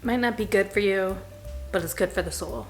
Might not be good for you, but it's good for the soul.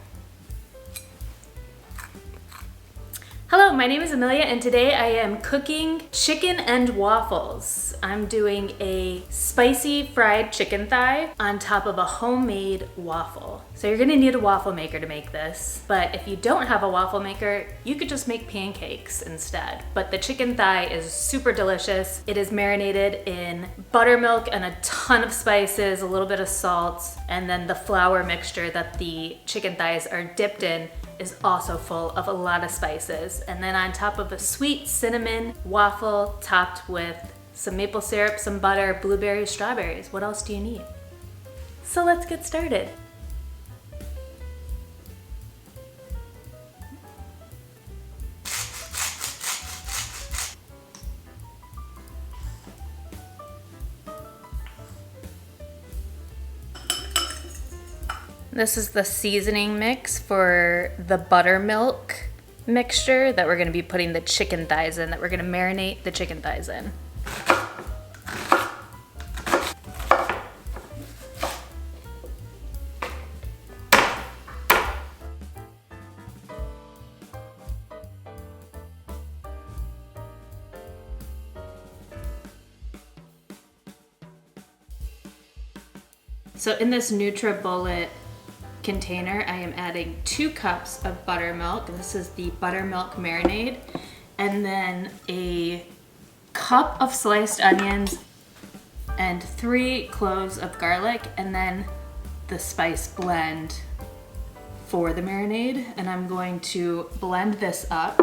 Hello, my name is Amelia and today I am cooking chicken and waffles. I'm doing a spicy fried chicken thigh on top of a homemade waffle. So you're gonna need a waffle maker to make this, but if you don't have a waffle maker, you could just make pancakes instead. But the chicken thigh is super delicious. It is marinated in buttermilk and a ton of spices, a little bit of salt, and then the flour mixture that the chicken thighs are dipped in is also full of a lot of spices. And then on top of a sweet cinnamon waffle topped with some maple syrup, some butter, blueberries, strawberries. What else do you need? So let's get started. This is the seasoning mix for the buttermilk mixture that we're gonna be putting the chicken thighs in, that we're gonna marinate the chicken thighs in. So in this NutriBullet container, I am adding 2 cups of buttermilk. This is the Buttermilk Marinade. And then a cup of sliced onions and 3 cloves of garlic, and then the spice blend for the marinade. And I'm going to blend this up.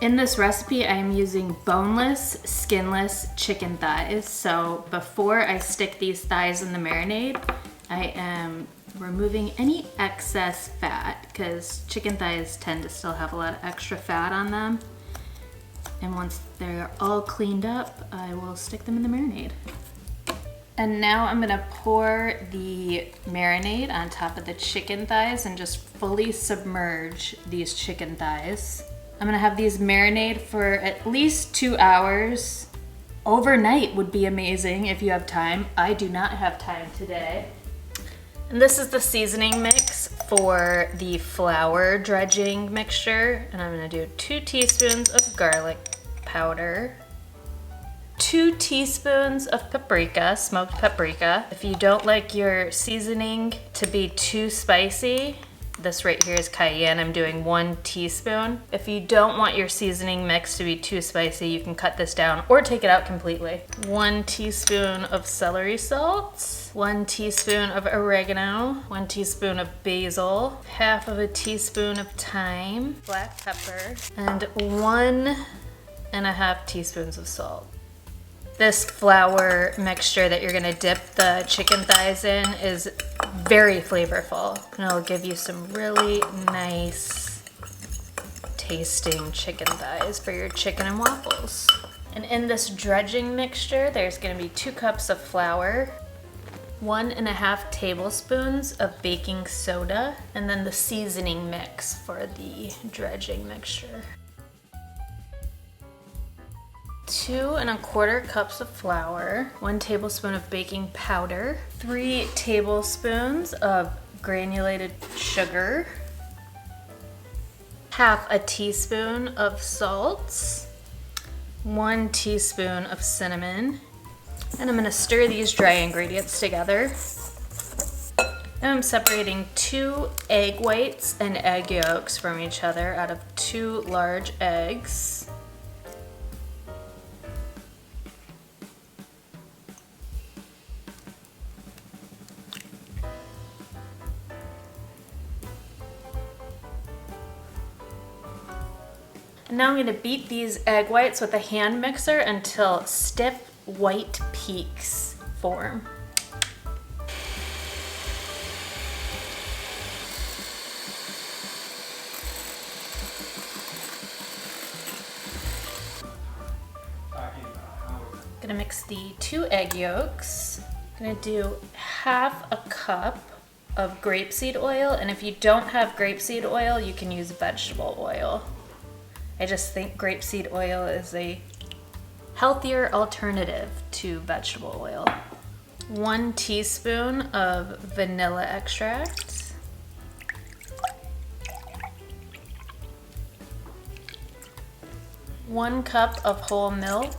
In this recipe, I'm using boneless, skinless chicken thighs. So before I stick these thighs in the marinade, I am removing any excess fat because chicken thighs tend to still have a lot of extra fat on them. And once they're all cleaned up, I will stick them in the marinade. And now I'm gonna pour the marinade on top of the chicken thighs and just fully submerge these chicken thighs. I'm gonna have these marinate for at least 2 hours. Overnight would be amazing if you have time. I do not have time today. And this is the seasoning mix for the flour dredging mixture. And I'm gonna do 2 teaspoons of garlic powder, 2 teaspoons of paprika, smoked paprika. If you don't like your seasoning to be too spicy, this right here is cayenne. I'm doing 1 teaspoon. If you don't want your seasoning mix to be too spicy, you can cut this down or take it out completely. 1 teaspoon of celery salt, 1 teaspoon of oregano, 1 teaspoon of basil, half of a teaspoon of thyme, black pepper, and 1.5 teaspoons of salt. This flour mixture that you're gonna dip the chicken thighs in is very flavorful, and it'll give you some really nice tasting chicken thighs for your chicken and waffles. And in this dredging mixture, there's gonna be 2 cups of flour, 1.5 tablespoons of baking soda, and then the seasoning mix for the dredging mixture. 2.25 cups of flour, 1 tablespoon of baking powder, 3 tablespoons of granulated sugar, half a teaspoon of salt, 1 teaspoon of cinnamon, and I'm gonna stir these dry ingredients together. Now I'm separating 2 egg whites and egg yolks from each other out of 2 large eggs. Now I'm going to beat these egg whites with a hand mixer until stiff white peaks form. I'm going to mix the 2 egg yolks. I'm going to do half a cup of grapeseed oil, and if you don't have grapeseed oil, you can use vegetable oil. I just think grapeseed oil is a healthier alternative to vegetable oil. 1 teaspoon of vanilla extract. One cup of whole milk.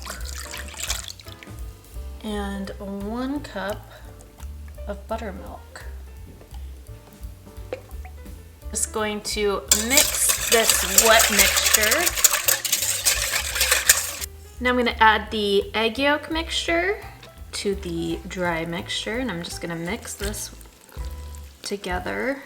And 1 cup of buttermilk. Just going to mix this wet mixture. Now I'm going to add the egg yolk mixture to the dry mixture, and I'm just going to mix this together.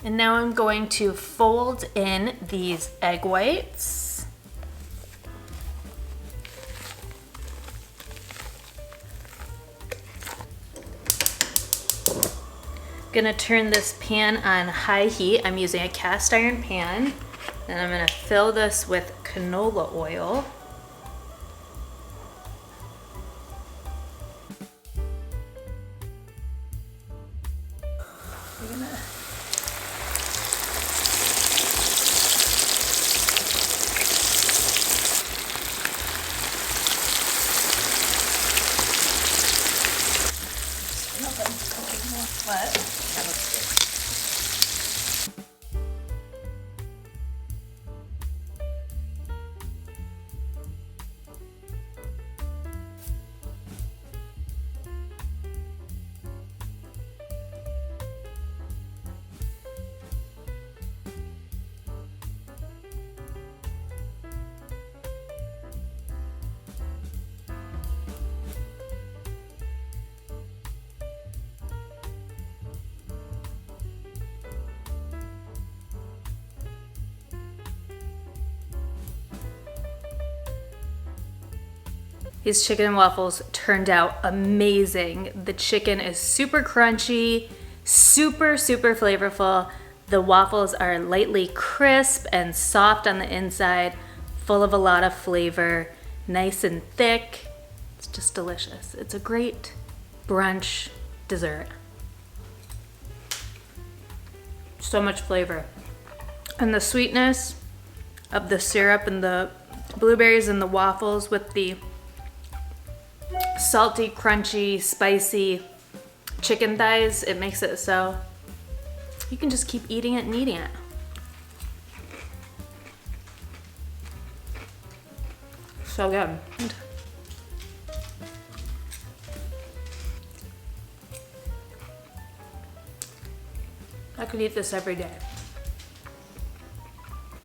And now I'm going to fold in these egg whites. Gonna turn this pan on high heat. I'm using a cast iron pan. And I'm gonna fill this with canola oil. These chicken waffles turned out amazing. The chicken is super crunchy, super flavorful. The waffles are lightly crisp and soft on the inside, full of a lot of flavor, nice and thick. It's just delicious. It's a great brunch dessert. So much flavor. And the sweetness of the syrup and the blueberries and the waffles with the salty, crunchy, spicy chicken thighs, it makes it so you can just keep eating it and eating it. So good. I could eat this every day.